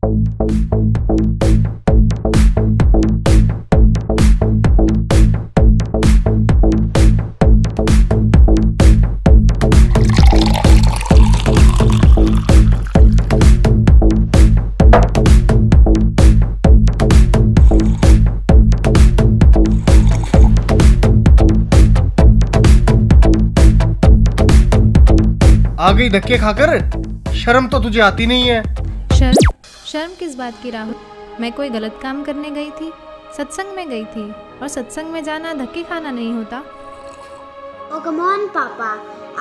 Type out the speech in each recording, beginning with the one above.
आ गई धक्के खाकर। शर्म तो तुझे आती नहीं है। शर्म किस बात की राहुल? मैं कोई गलत काम करने गई थी? सत्संग में गई थी, और सत्संग में जाना धक्के खाना नहीं होता। ओ कम ऑन पापा,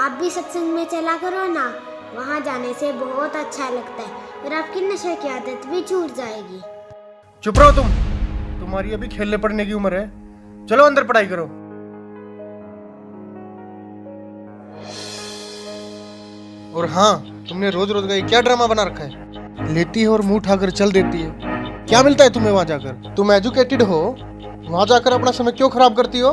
आप भी सत्संग में चला करो ना। वहाँ जाने से बहुत अच्छा लगता है और आपकी नशे की आदत भी छूट जाएगी। चुप रहो तुम। तुम्हारी अभी खेलने पड़ने की उम्र है। चलो अंदर पढ़ाई करो। और हाँ, तुमने रोज रोज का ये क्या ड्रामा बना रखा है? लेती है और मुंह उठाकर चल देती है। क्या मिलता है तुम्हें वहां जाकर? तुम एजुकेटेड हो, वहां जाकर अपना समय क्यों खराब करती हो?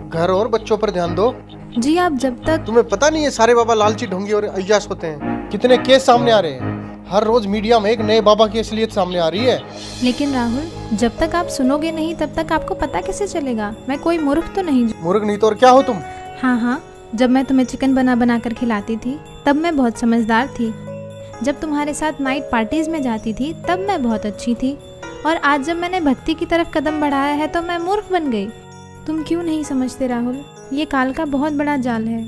घर और बच्चों पर ध्यान दो। जी आप जब तक तुम्हें पता नहीं है सारे बाबा लालची ढोंगी और अय्याश होते हैं? कितने केस सामने आ रहे हैं। हर रोज मीडिया में एक नए बाबा की असलियत सामने आ रही है। लेकिन राहुल, जब तक आप सुनोगे नहीं तब तक आपको पता कैसे चलेगा? मैं कोई मूर्ख तो नहीं। मूर्ख नहीं तो और क्या हो तुम? हाँ, जब मैं तुम्हें चिकन बना कर खिलाती थी तब मैं बहुत समझदार थी। जब तुम्हारे साथ नाइट पार्टीज में जाती थी तब मैं बहुत अच्छी थी। और आज जब मैंने भक्ति की तरफ कदम बढ़ाया है तो मैं मूर्ख बन गई। तुम क्यों नहीं समझते राहुल? ये काल का बहुत बड़ा जाल है।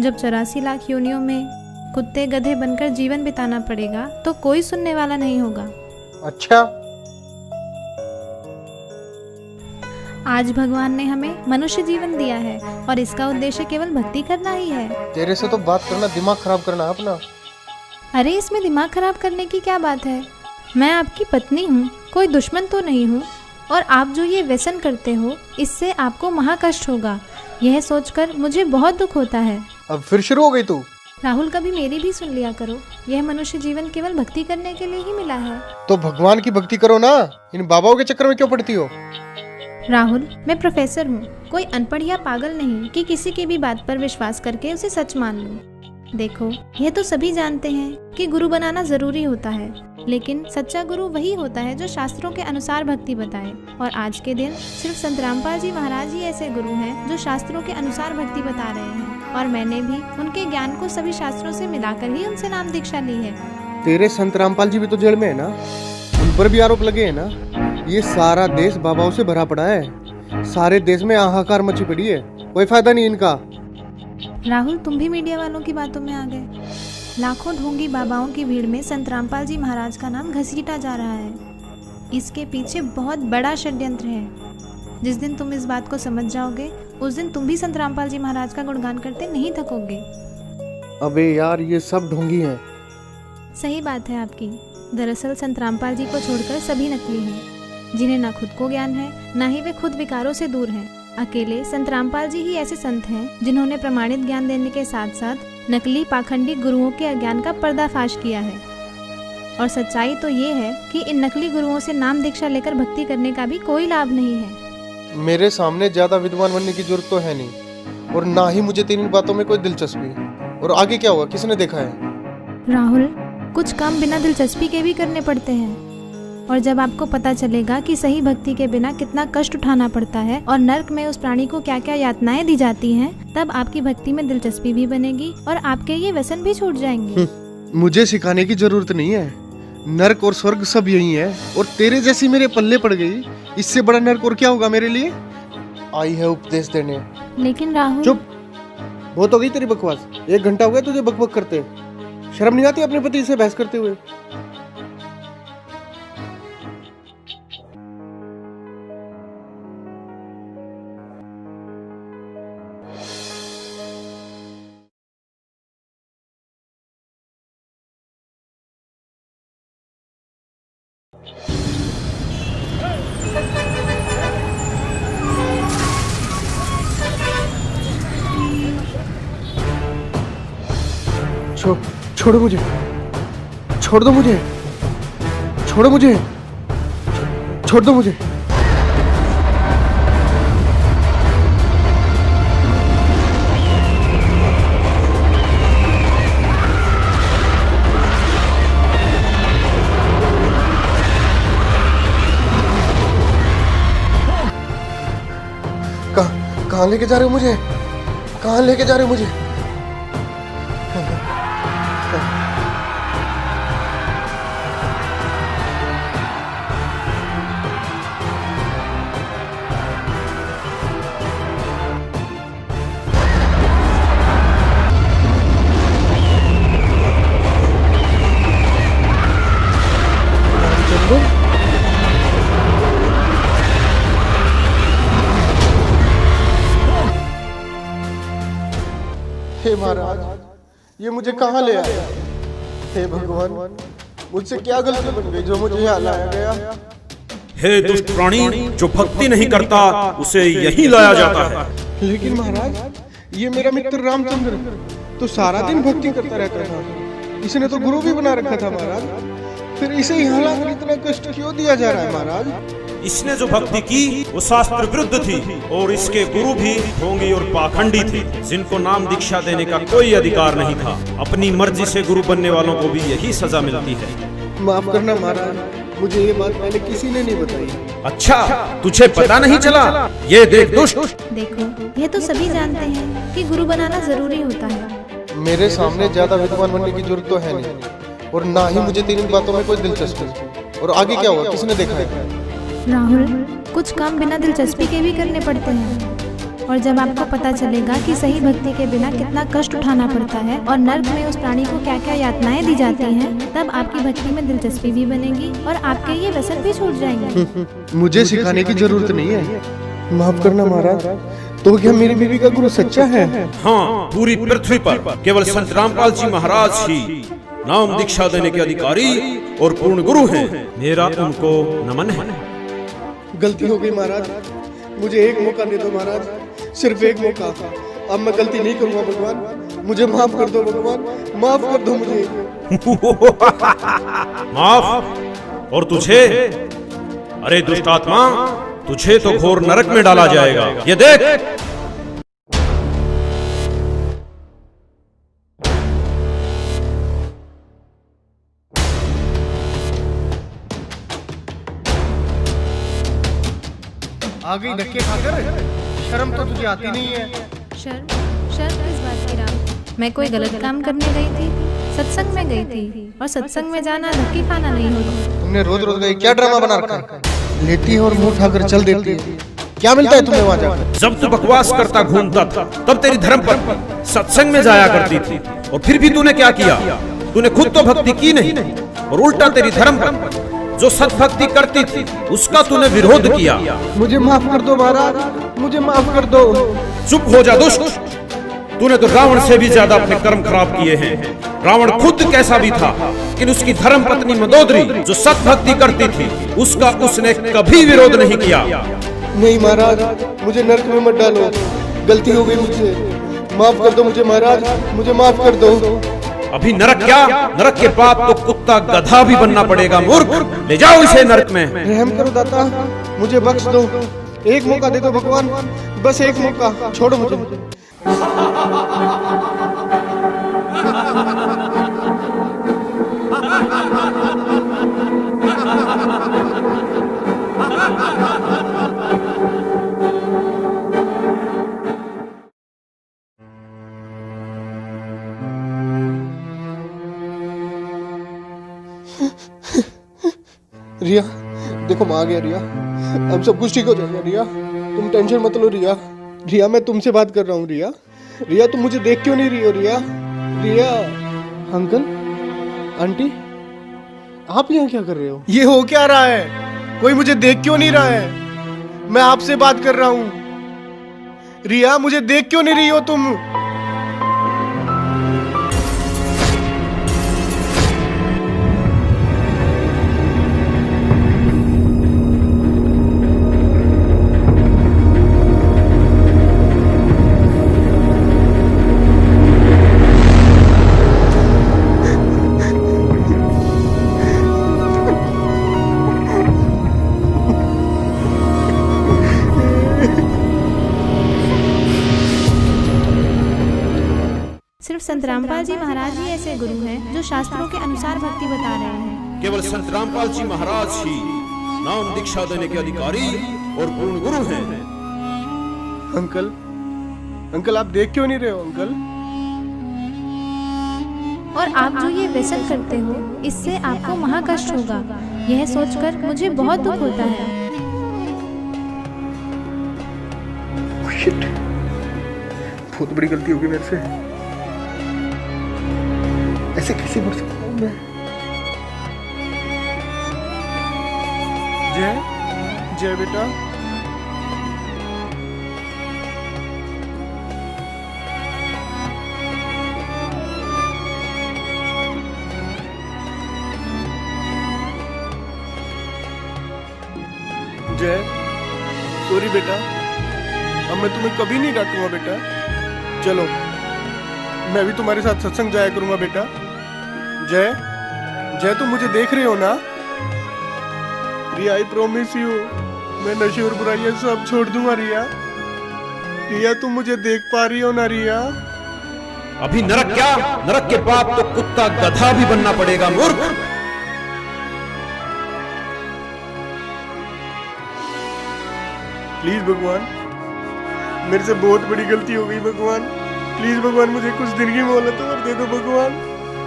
जब 84 लाख योनियों में कुत्ते गधे बनकर जीवन बिताना पड़ेगा तो कोई सुनने वाला नहीं होगा। अच्छा, आज भगवान ने हमें मनुष्य जीवन दिया है और इसका उद्देश्य केवल भक्ति करना ही है। तेरे से तो बात करना दिमाग खराब करना है अपना। अरे इसमें दिमाग खराब करने की क्या बात है? मैं आपकी पत्नी हूँ, कोई दुश्मन तो नहीं हूँ। और आप जो ये व्यसन करते हो इससे आपको महाकष्ट होगा। यह सोचकर मुझे बहुत दुख होता है। अब फिर शुरू हो गई तू। राहुल, कभी मेरी भी सुन लिया करो। यह मनुष्य जीवन केवल भक्ति करने के लिए ही मिला है। तो भगवान की भक्ति करो ना। इन बाबाओं के चक्कर में क्यों पड़ती हो? राहुल, मैं प्रोफेसर हूँ, कोई अनपढ़ या पागल नहीं कि किसी की भी बात पर विश्वास करके उसे सच मान लूं। देखो, यह तो सभी जानते हैं कि गुरु बनाना जरूरी होता है, लेकिन सच्चा गुरु वही होता है जो शास्त्रों के अनुसार भक्ति बताए। और आज के दिन सिर्फ संत रामपाल जी महाराज ही ऐसे गुरु हैं जो शास्त्रों के अनुसार भक्ति बता रहे हैं। और मैंने भी उनके ज्ञान को सभी शास्त्रों से मिलाकर ही उनसे नाम दीक्षा ली है। तेरे संत रामपाल जी भी तो जेल में है ना? उन पर भी आरोप लगे हैं ना? ये सारा देश बाबाओं से भरा पड़ा है। सारे देश में हाहाकार मची पड़ी है। कोई फायदा नहीं इनका। राहुल, तुम भी मीडिया वालों की बातों में आ गए। लाखों ढोंगी बाबाओं की भीड़ में संत रामपाल जी महाराज का नाम घसीटा जा रहा है। इसके पीछे बहुत बड़ा षड्यंत्र है। जिस दिन तुम इस बात को समझ जाओगे उस दिन तुम भी संत रामपाल जी महाराज का गुणगान करते नहीं थकोगे। अबे यार, ये सब ढोंगी हैं। सही बात है आपकी। दरअसल संत रामपाल जी को छोड़कर सभी नकली हैं, जिन्हें ना खुद को ज्ञान है ना ही वे खुद विकारों से दूर हैं। अकेले संत रामपाल जी ही ऐसे संत हैं जिन्होंने प्रमाणित ज्ञान देने के साथ साथ नकली पाखंडी गुरुओं के अज्ञान का पर्दाफाश किया है। और सच्चाई तो ये है कि इन नकली गुरुओं से नाम दीक्षा लेकर भक्ति करने का भी कोई लाभ नहीं है। मेरे सामने ज्यादा विद्वान बनने की जरूरत तो है नहीं, और ना ही मुझे तेरी बातों में कोई दिलचस्पी। और आगे क्या होगा किसने देखा है? राहुल, कुछ काम बिना दिलचस्पी के भी करने पड़ते हैं। और जब आपको पता चलेगा कि सही भक्ति के बिना कितना कष्ट उठाना पड़ता है और नर्क में उस प्राणी को क्या क्या यातनाएं दी जाती हैं, तब आपकी भक्ति में दिलचस्पी भी बनेगी और आपके ये व्यसन भी छूट जाएंगे। मुझे सिखाने की जरूरत नहीं है। नर्क और स्वर्ग सब यही है, और तेरे जैसी मेरे पल्ले पड़ गई। इससे बड़ा नर्क और क्या होगा मेरे लिए? आई है उपदेश देने। लेकिन राहुल, चुप, बहुत हो गई तेरी बकवास। 1 घंटा हो गया तुझे बकबक करते। शर्म नहीं आती अपने पति से बहस करते हुए? छोड़ो मुझे, छोड़ दो मुझे, छोड़ो मुझे, छोड़ दो मुझे। कहाँ लेके जा रहे हो मुझे? कहाँ लेके जा रहे हो मुझे? हे महाराज, ये मुझे कहाँ ले आया? हे भगवान, मुझसे क्या गलती बन गई जो मुझे यहाँ लाया गया? हे दुष्ट प्राणी, जो भक्ति नहीं करता उसे यही लाया जाता है। लेकिन महाराज, ये मेरा मित्र रामचंद्र तो सारा दिन भक्ति करता रहता था। इसने तो गुरु भी बना रखा था महाराज, फिर इसे यहाँ लाकर इतना कष्ट क्यों दिया जा रहा है महाराज? इसने जो भक्ति की वो शास्त्र विरुद्ध थी और इसके गुरु भी ढोंगी और पाखंडी थे, जिनको नाम दीक्षा देने का कोई अधिकार नहीं था। अपनी मर्जी से गुरु बनने वालों को भी यही सजा मिलती है। माफ करना महाराज, मुझे ये बात पहले किसी ने नहीं बताई। अच्छा, तुझे पता नहीं चला? ये देख दुष्ट। देखो, ये तो सभी जानते हैं कि गुरु बनाना जरूरी होता है। मेरे सामने ज्यादा विद्वान बनने की जरूरत तो है नहीं, और ना ही मुझे तेरी बातों में कोई दिलचस्पी। और आगे क्या हुआ, किसने देखा है? राहुल, कुछ काम बिना दिलचस्पी के भी करने पड़ते हैं, और जब आपको पता चलेगा कि सही भक्ति के बिना कितना कष्ट उठाना पड़ता है और नर्क में उस प्राणी को क्या क्या यातनाएं दी जाती हैं, तब आपकी भक्ति में दिलचस्पी भी बनेगी और आपके ये व्यसन भी छूट जाएंगे। मुझे सिखाने की जरूरत नहीं है। माफ करना महाराज, तो क्या मेरी बीवी का गुरु सच्चा है? हाँ, पूरी पृथ्वी पर केवल संत रामपाल जी महाराज ही नाम दीक्षा देने के अधिकारी और पूर्ण गुरु हैं। मेरा उनको नमन है। गलती हो गई महाराज, मुझे एक मौका दे दो महाराज, सिर्फ एक मौका। अब मैं गलती नहीं करूंगा भगवान, मुझे माफ कर दो भगवान, माफ कर दो मुझे। माफ? और तुझे? अरे दुष्ट आत्मा, तुझे तो घोर नरक में डाला जाएगा। ये देख। आ गई धक्के खाकर, शर्म तो तुझे आती नहीं है। शर्म किस बात की राम? मैं कोई गलत काम करने गई थी? सत्संग में गई थी, और सत्संग में जाना धक्के खाना नहीं होता। तुमने रोज रोज का ये क्या ड्रामा बना रखा है? लेती है और मुंह उठाकर चल देती है। क्या मिलता है तुम्हें वहाँ जाकर? जब तू बकवास करता घूमता था, तब तेरी धर्मपत्नी सत्संग में जाया करती थी, और फिर भी तूने क्या किया? तूने खुद तो भक्ति की नहीं, और उल्टा तेरी धर्मपत्नी जो सत्भक्ति करती थी उसका तूने विरोध किया। मुझे माफ कर दो महाराज, मुझे माफ कर दो। चुप हो जा दुष्ट, तूने तो रावण से भी ज्यादा अपने कर्म खराब किए हैं। रावण खुद कैसा भी था, लेकिन उसकी धर्म पत्नी मंदोदरी जो सत्भक्ति करती थी उसका उसने कभी विरोध नहीं किया। नहीं महाराज, मुझे नरक में मत डालो, गलती हो गई मुझसे, माफ कर दो मुझे महाराज, मुझे माफ कर दो। अभी नरक क्या, नरक के बाद तो कुत्ता गधा भी बनना पड़ेगा। मूर्ख, ले जाओ इसे नरक में। रहम करो दाता, मुझे बख्श दो, एक मौका दे दो भगवान, बस एक मौका, छोड़ो मुझे। रिया, देखो मैं आ गया रिया, अब सब कुछ ठीक हो जाएगा रिया, तुम टेंशन मत लो रिया। रिया, मैं तुमसे बात कर रहा हूँ रिया। रिया, तुम मुझे देख क्यों नहीं रही हो रिया? रिया, अंकल, आंटी, आप यहाँ क्या कर रहे हो? ये हो क्या रहा है? कोई मुझे देख क्यों नहीं रहा है? मैं आपसे बात कर रहा हूँ। रिया, मुझे देख क्यों नहीं रही हो तुम? सिर्फ संत रामपाल जी महाराज ही ऐसे गुरु हैं जो शास्त्रों के अनुसार भक्ति बता रहे हैं। केवल संत रामपाल जी महाराज ही नाम दीक्षा देने के अधिकारी और पूर्ण गुरु हैं। अंकल, अंकल आप देख क्यों नहीं रहे हो अंकल? और आप जो ये व्यसन करते हो इससे आपको महाकष्ट होगा। यह सोचकर मुझे बहुत दुख होता है। शिट, बहुत बड़ी गलती होगी मेरे से। ऐसे कैसे बढ़ सकता हूँ मैं? जय जय बेटा, जय सॉरी बेटा, अब मैं तुम्हें कभी नहीं डांटूंगा बेटा। चलो मैं भी तुम्हारे साथ सत्संग जाया करूंगा बेटा। जय जय तुम मुझे देख रहे हो ना? रिया आई प्रॉमिस यू, मैं नशे और बुराइयां सब छोड़ दूंगा रिया। रिया तुम मुझे देख पा रही हो ना रिया? अभी नरक क्या, नरक के बाद तो कुत्ता गधा भी बनना पड़ेगा मूर्ख। प्लीज भगवान, मेरे से बहुत बड़ी गलती हो गई भगवान। प्लीज भगवान मुझे कुछ दिन की मोहलत और दे दो भगवान।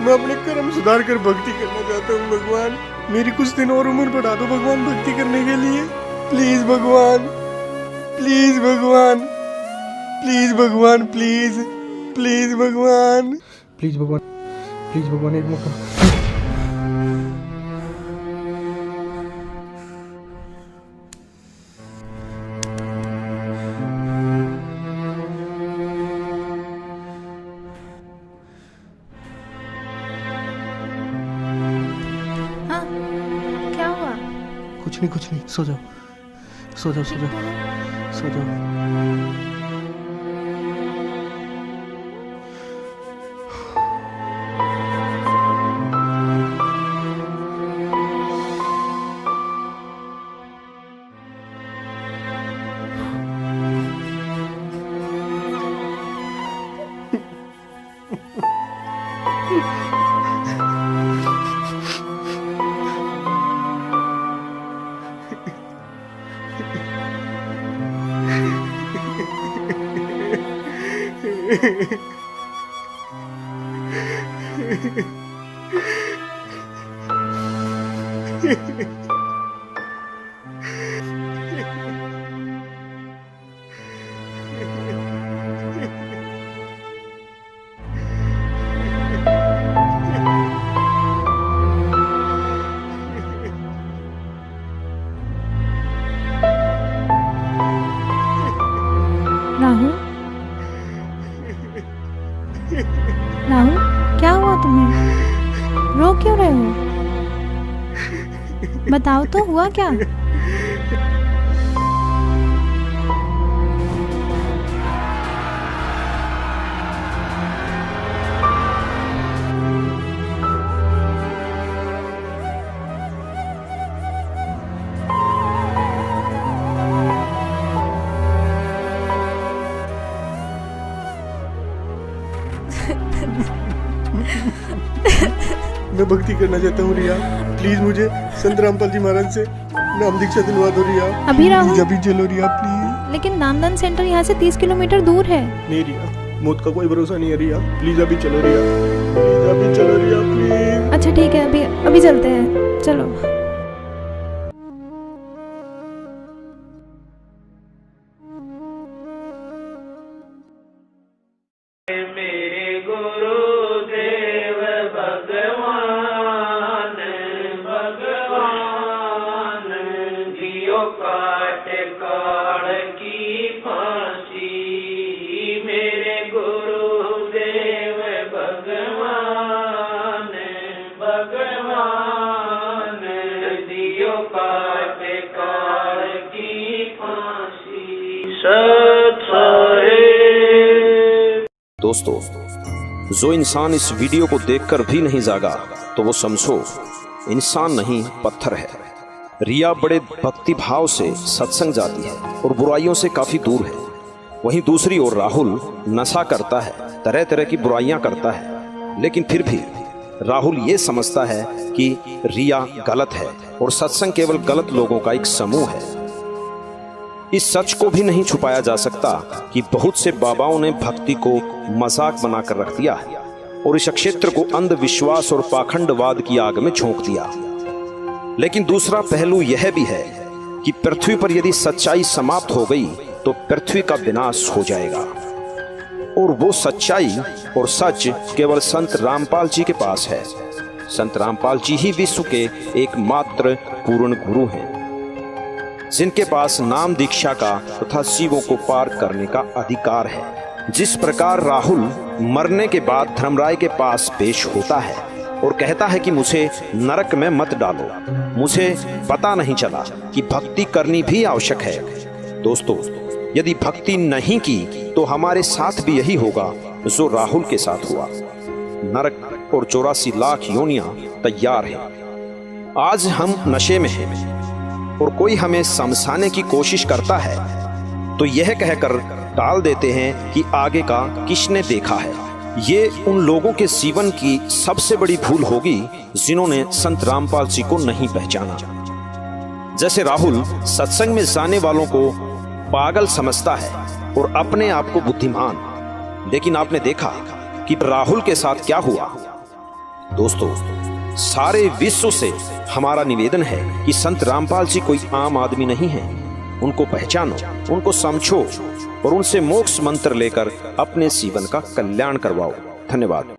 मैं अपने कर्म सुधार कर भक्ति करना चाहता हूँ भगवान। मेरी कुछ दिन और उम्र बढ़ा दो भगवान भक्ति करने के लिए। प्लीज भगवान, प्लीज भगवान, प्लीज भगवान, प्लीज प्लीज भगवान, प्लीज भगवान, प्लीज भगवान एक मौका। हाँ, क्या हुआ? कुछ नहीं, सो जाओ सो जाओ सो जाओ सो जाओ। राहुल, राहुल क्या हुआ तुम्हें? रो क्यों रहे हो? बताओ तो हुआ क्या? मैं भक्ति करना चाहता हूँ रिया। प्लीज मुझे संत रामपाल जी महाराज से नाम दीक्षा दिलवा दो रिया। अभी राहुल? अभी चलो रिया प्लीज। लेकिन नामदान सेंटर यहाँ से 30 किलोमीटर दूर है। नहीं रिया, मौत का कोई भरोसा नहीं है रिया। प्लीज अभी चलो रिया, प्लीज अभी चलो रिया प्लीज। अच्छा ठीक है, अभी चलते हैं, चलो। दोस्तों, जो इंसान इस वीडियो को देखकर भी नहीं जागा तो वो समझो इंसान नहीं पत्थर है। रिया बड़े भक्ति भाव से सत्संग जाती है और बुराइयों से काफी दूर है। वहीं दूसरी ओर राहुल नशा करता है, तरह तरह की बुराइयां करता है, लेकिन फिर भी राहुल ये समझता है कि रिया गलत है और सत्संग केवल गलत लोगों का एक समूह है। इस सच को भी नहीं छुपाया जा सकता कि बहुत से बाबाओं ने भक्ति को मजाक बनाकर रख दिया है और इस क्षेत्र को अंधविश्वास और पाखंडवाद की आग में झोंक दिया। लेकिन दूसरा पहलू यह भी है कि पृथ्वी पर यदि सच्चाई समाप्त हो गई तो पृथ्वी का विनाश हो जाएगा, और वो सच्चाई और सच केवल संत रामपाल जी के पास है। संत रामपाल जी ही विश्व के एकमात्र पूर्ण गुरु हैं, जिनके पास नाम दीक्षा का तथा शिवों को पार करने का अधिकार है। जिस प्रकार राहुल मरने के बाद धर्मराय के पास पेश होता है और कहता है कि मुझे नरक में मत डालो, मुझे पता नहीं चला कि भक्ति करनी भी आवश्यक है। दोस्तों, यदि भक्ति नहीं की तो हमारे साथ भी यही होगा जो राहुल के साथ हुआ। नरक और 84 लाख योनियां तैयार हैं। आज हम नशे में हैं और कोई हमें समझाने की कोशिश करता है तो यह कहकर टाल देते हैं कि आगे का किसने देखा है। ये उन लोगों के जीवन की सबसे बड़ी भूल होगी जिन्होंने संत रामपाल जी को नहीं पहचाना। जैसे राहुल सत्संग में जाने वालों को पागल समझता है और अपने आप को बुद्धिमान, लेकिन आपने देखा कि राहुल के साथ क्या हुआ। दोस्तों, सारे विश्व से हमारा निवेदन है कि संत रामपाल जी कोई आम आदमी नहीं है। उनको पहचानो, उनको समझो और उनसे मोक्ष मंत्र लेकर अपने जीवन का कल्याण करवाओ। धन्यवाद।